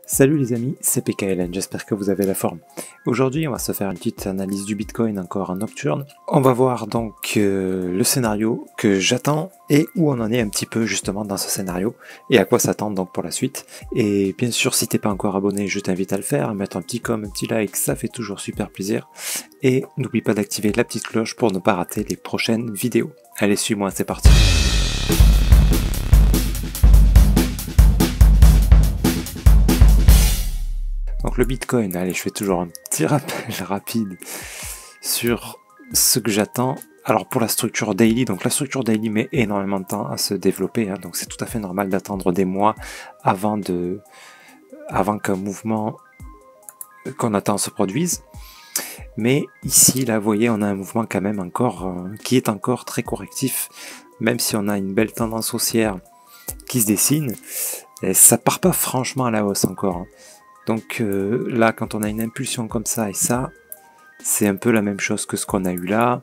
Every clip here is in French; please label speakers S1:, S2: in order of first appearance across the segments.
S1: Salut les amis, c'est PKLN, j'espère que vous avez la forme. Aujourd'hui, on va se faire une petite analyse du Bitcoin encore en nocturne. On va voir donc le scénario que j'attends et où on en est un petit peu justement dans ce scénario et à quoi s'attendre donc pour la suite. Et bien sûr, si t'es pas encore abonné, je t'invite à le faire, à mettre un petit com, un petit like, ça fait toujours super plaisir. Et n'oublie pas d'activer la petite cloche pour ne pas rater les prochaines vidéos. Allez, suis-moi, c'est parti. Donc le Bitcoin, allez, je fais toujours un petit rappel rapide sur ce que j'attends. Alors pour la structure daily, donc la structure daily met énormément de temps à se développer, hein, donc c'est tout à fait normal d'attendre des mois avant qu'un mouvement qu'on attend se produise. Mais ici, là, vous voyez, on a un mouvement quand même encore qui est encore très correctif, même si on a une belle tendance haussière qui se dessine. Et ça part pas franchement à la hausse encore, hein. Donc là, quand on a une impulsion comme ça et ça, c'est un peu la même chose que ce qu'on a eu là.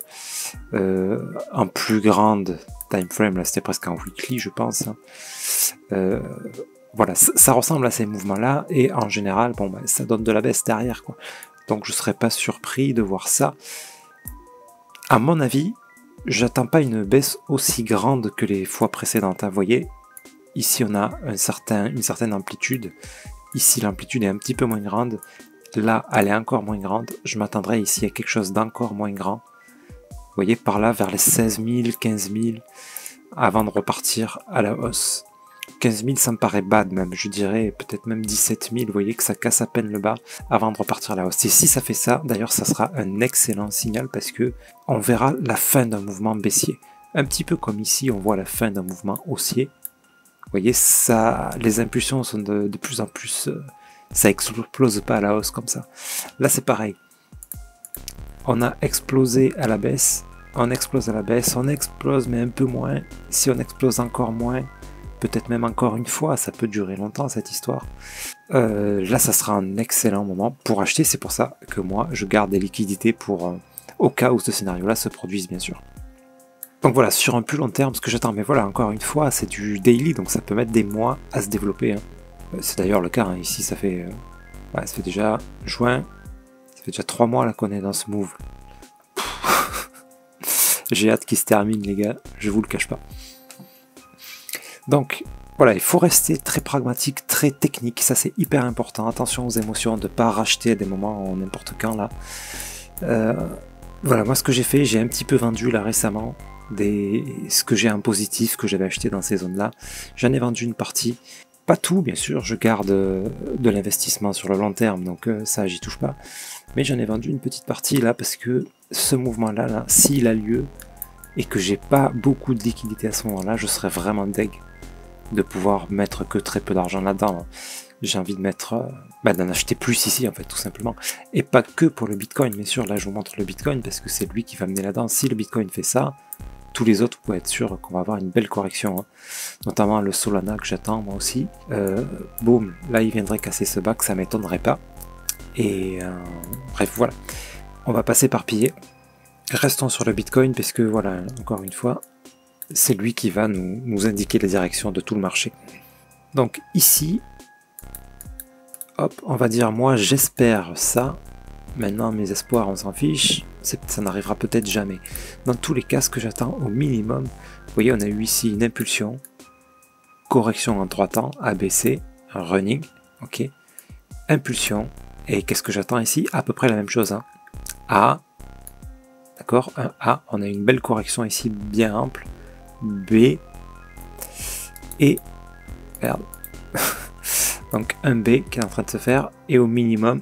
S1: En plus grande time frame, là c'était presque en weekly je pense. Voilà, ça ressemble à ces mouvements-là et en général, bon, bah, ça donne de la baisse derrière, quoi. Donc je ne serais pas surpris de voir ça. À mon avis, j'attends pas une baisse aussi grande que les fois précédentes. Vous voyez, ici on a une certaine amplitude. Ici, l'amplitude est un petit peu moins grande. Là, elle est encore moins grande. Je m'attendrais ici à quelque chose d'encore moins grand. Vous voyez, par là, vers les 16 000, 15 000, avant de repartir à la hausse. 15 000, ça me paraît bad même. Je dirais peut-être même 17 000. Vous voyez que ça casse à peine le bas avant de repartir à la hausse. Et si ça fait ça, d'ailleurs, ça sera un excellent signal parce que on verra la fin d'un mouvement baissier. Un petit peu comme ici, on voit la fin d'un mouvement haussier. Vous voyez, ça, les impulsions sont de plus en plus... ça explose pas à la hausse comme ça. Là, c'est pareil. On a explosé à la baisse. On explose à la baisse. On explose, mais un peu moins. Si on explose encore moins, peut-être même encore une fois, ça peut durer longtemps, cette histoire. Là, ça sera un excellent moment pour acheter. C'est pour ça que moi, je garde des liquidités pour au cas où ce scénario-là se produise, bien sûr. Donc voilà, sur un plus long terme, ce que j'attends, mais voilà, encore une fois, c'est du daily, donc ça peut mettre des mois à se développer, hein. C'est d'ailleurs le cas, hein. Ici ça fait déjà juin, ça fait déjà 3 mois là qu'on est dans ce move. J'ai hâte qu'il se termine les gars, je vous le cache pas. Donc voilà, il faut rester très pragmatique, très technique, ça c'est hyper important, attention aux émotions, de ne pas racheter à des moments n'importe quand là. Voilà, moi ce que j'ai fait, j'ai un petit peu vendu là récemment, ce que j'ai en positif, que j'avais acheté dans ces zones-là. J'en ai vendu une partie, pas tout bien sûr, je garde de l'investissement sur le long terme, donc ça j'y touche pas. Mais j'en ai vendu une petite partie là, parce que ce mouvement-là, là, s'il a lieu, et que j'ai pas beaucoup de liquidité à ce moment-là, je serais vraiment deg de pouvoir mettre que très peu d'argent là-dedans. J'ai envie de mettre, d'en acheter plus ici en fait, tout simplement. Et pas que pour le Bitcoin, bien sûr, là je vous montre le Bitcoin parce que c'est lui qui va mener là-dedans. Si le Bitcoin fait ça, tous les autres, vous pouvez être sûr qu'on va avoir une belle correction, hein. Notamment le Solana que j'attends moi aussi. Boum, là il viendrait casser ce bas, que ça m'étonnerait pas. Et bref, voilà. On va pas s'éparpiller. Restons sur le Bitcoin parce que voilà, encore une fois, c'est lui qui va nous indiquer la direction de tout le marché. Donc ici, hop, on va dire moi j'espère ça. Maintenant mes espoirs on s'en fiche, ça n'arrivera peut-être jamais. Dans tous les cas, ce que j'attends au minimum, vous voyez on a eu ici une impulsion, correction en 3 temps, ABC, un running, ok, impulsion, et qu'est-ce que j'attends ici? À peu près la même chose, hein. A, d'accord, un A, on a une belle correction ici bien ample, B, et, merde, donc un B qui est en train de se faire, et au minimum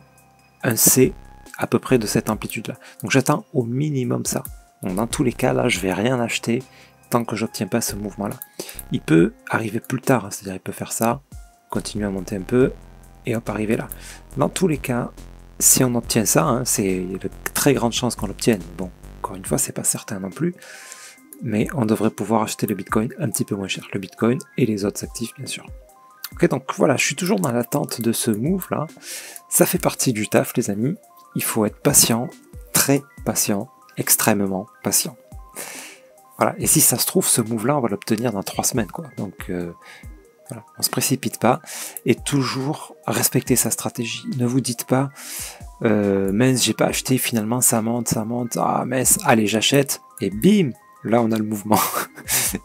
S1: un C à peu près de cette amplitude là. Donc j'attends au minimum ça. Donc dans tous les cas là, je vais rien acheter tant que j'obtiens pas ce mouvement là. Il peut arriver plus tard, hein, c'est-à-dire il peut faire ça, continuer à monter un peu, et hop, arriver là. Dans tous les cas, si on obtient ça, hein, c'est de très grandes chances qu'on l'obtienne. Bon, encore une fois, c'est pas certain non plus, mais on devrait pouvoir acheter le Bitcoin un petit peu moins cher. Le Bitcoin et les autres actifs, bien sûr. Ok, donc voilà, je suis toujours dans l'attente de ce move là. Ça fait partie du taf, les amis. Il faut être patient, très patient, extrêmement patient. Voilà, et si ça se trouve, ce move-là, on va l'obtenir dans 3 semaines, quoi. Donc, Voilà, on se précipite pas et toujours respecter sa stratégie. Ne vous dites pas mince, j'ai pas acheté, finalement ça monte, ah mince, allez j'achète et bim, là on a le mouvement.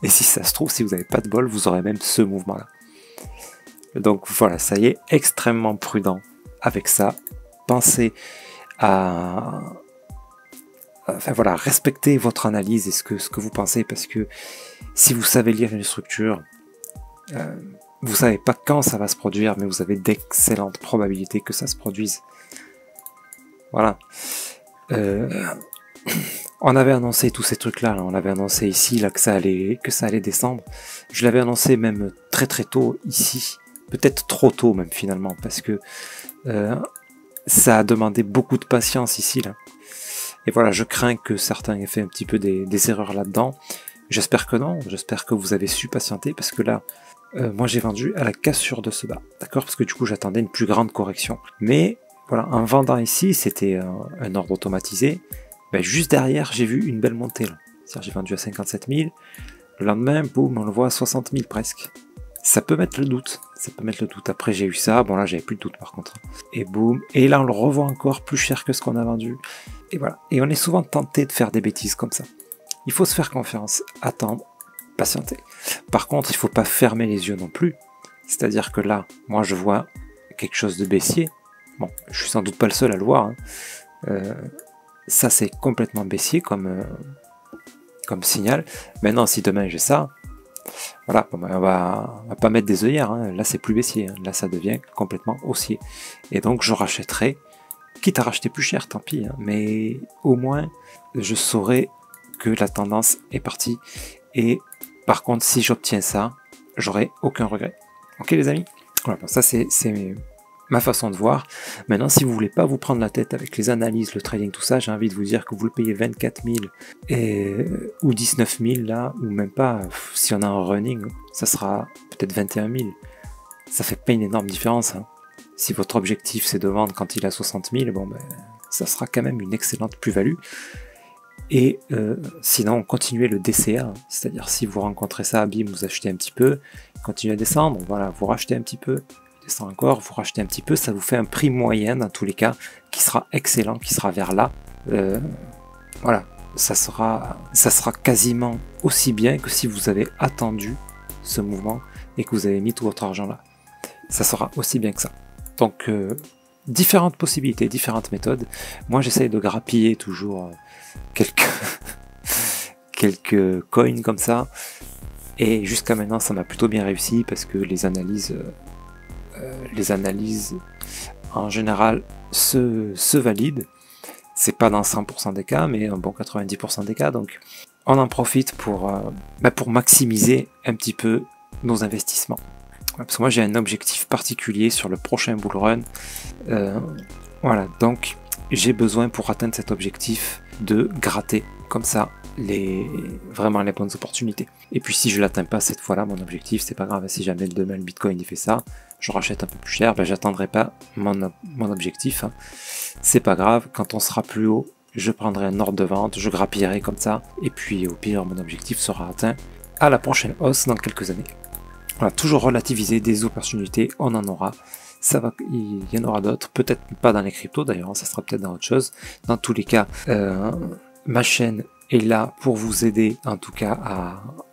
S1: Et si ça se trouve, si vous n'avez pas de bol, vous aurez même ce mouvement là. Donc voilà, ça y est, extrêmement prudent avec ça. Pensez à enfin voilà, respectez votre analyse et ce que vous pensez, parce que si vous savez lire une structure, vous savez pas quand ça va se produire, mais vous avez d'excellentes probabilités que ça se produise. Voilà. On avait annoncé tous ces trucs-là, on avait annoncé ici là, que ça allait descendre. Je l'avais annoncé même très très tôt ici, peut-être trop tôt même finalement, parce que ça a demandé beaucoup de patience ici là. Et voilà, je crains que certains aient fait un petit peu des erreurs là-dedans. J'espère que non, j'espère que vous avez su patienter, parce que là, moi j'ai vendu à la cassure de ce bas, d'accord, parce que du coup j'attendais une plus grande correction. Mais voilà, en vendant ici, c'était un ordre automatisé. Ben, juste derrière, j'ai vu une belle montée là. C'est-à-dire j'ai vendu à 57 000. Le lendemain, boum, on le voit à 60 000 presque. Ça peut mettre le doute. Ça peut mettre le doute. Après, j'ai eu ça. Bon, là, j'avais plus de doute par contre. Et boum. Et là, on le revoit encore plus cher que ce qu'on a vendu. Et voilà. Et on est souvent tenté de faire des bêtises comme ça. Il faut se faire confiance, attendre, patienter. Par contre, il ne faut pas fermer les yeux non plus. C'est-à-dire que là, moi, je vois quelque chose de baissier. Bon, je suis sans doute pas le seul à le voir. Hein. Ça, c'est complètement baissier comme signal. Maintenant, si demain j'ai ça, voilà, bon, ben, on va pas mettre des œillères. Hein. Là, c'est plus baissier. Hein. Là, ça devient complètement haussier. Et donc, je rachèterai, quitte à racheter plus cher, tant pis. Hein. Mais au moins, je saurai que la tendance est partie. Et par contre, si j'obtiens ça, j'aurai aucun regret. Ok, les amis? Voilà, bon, ça, c'est ma façon de voir. Maintenant, si vous voulez pas vous prendre la tête avec les analyses, le trading, tout ça, j'ai envie de vous dire que vous le payez 24 000 ou 19 000 là, ou même pas, si on a un running, ça sera peut-être 21 000. Ça fait pas une énorme différence. Hein. Si votre objectif c'est de vendre quand il a 60 000, bon ben, ça sera quand même une excellente plus-value. Et sinon, continuez le DCA, c'est-à-dire si vous rencontrez ça, bim, vous achetez un petit peu, continuez à descendre, voilà, vous rachetez un petit peu, descend encore, vous rachetez un petit peu, ça vous fait un prix moyen dans tous les cas, qui sera excellent, qui sera vers là. Voilà, ça sera quasiment aussi bien que si vous avez attendu ce mouvement et que vous avez mis tout votre argent là. Ça sera aussi bien que ça. Donc, différentes possibilités, différentes méthodes. Moi, j'essaye de grappiller toujours quelques coins comme ça. Et jusqu'à maintenant, ça m'a plutôt bien réussi parce que les analyses en général se valident. C'est pas dans 100% des cas, mais un bon 90% des cas. Donc, on en profite pour maximiser un petit peu nos investissements. Parce que moi, j'ai un objectif particulier sur le prochain bull run. Voilà, donc j'ai besoin pour atteindre cet objectif de gratter comme ça vraiment les bonnes opportunités. Et puis si je l'atteins pas cette fois-là, mon objectif, c'est pas grave. Si jamais demain le Bitcoin il fait ça, je rachète un peu plus cher, ben j'attendrai pas mon objectif. Hein. C'est pas grave, quand on sera plus haut, je prendrai un ordre de vente, je grappillerai comme ça, et puis au pire, mon objectif sera atteint à la prochaine hausse dans quelques années. Voilà, toujours relativiser des opportunités, on en aura. Ça va, il y en aura d'autres, peut-être pas dans les cryptos d'ailleurs, ça sera peut-être dans autre chose. Dans tous les cas, ma chaîne est là pour vous aider, en tout cas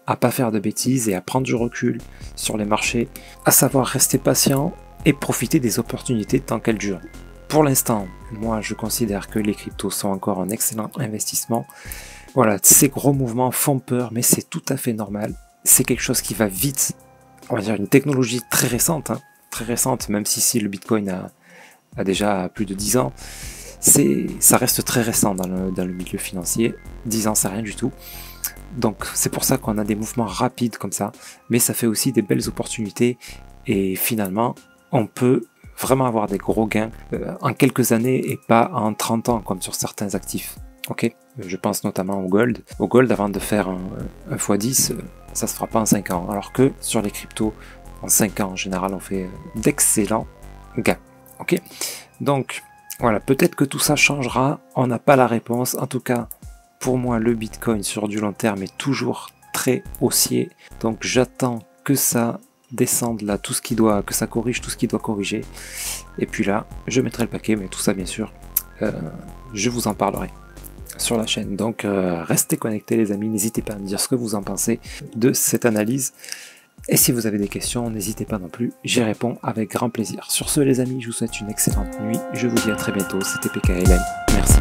S1: à pas faire de bêtises et à prendre du recul sur les marchés, à savoir rester patient et profiter des opportunités tant qu'elles durent. Pour l'instant, moi je considère que les cryptos sont encore un excellent investissement. Voilà, ces gros mouvements font peur, mais c'est tout à fait normal. C'est quelque chose qui va vite. On va dire une technologie très récente, hein, très récente, même si le Bitcoin a déjà plus de 10 ans, ça reste très récent dans le milieu financier. 10 ans, c'est rien du tout. Donc c'est pour ça qu'on a des mouvements rapides comme ça, mais ça fait aussi des belles opportunités et finalement, on peut vraiment avoir des gros gains en quelques années et pas en 30 ans comme sur certains actifs. Ok, je pense notamment au gold. Au gold, avant de faire un x10, ça se fera pas en 5 ans. Alors que sur les cryptos, en 5 ans en général, on fait d'excellents gains. Ok, donc voilà, peut-être que tout ça changera. On n'a pas la réponse. En tout cas, pour moi, le Bitcoin sur du long terme est toujours très haussier. Donc j'attends que ça descendre là tout ce qui doit, que ça corrige tout ce qui doit corriger. Et puis là, je mettrai le paquet, mais tout ça bien sûr, je vous en parlerai sur la chaîne. Donc restez connectés les amis, n'hésitez pas à me dire ce que vous en pensez de cette analyse. Et si vous avez des questions, n'hésitez pas non plus, j'y réponds avec grand plaisir. Sur ce les amis, je vous souhaite une excellente nuit, je vous dis à très bientôt, c'était PKLM, merci.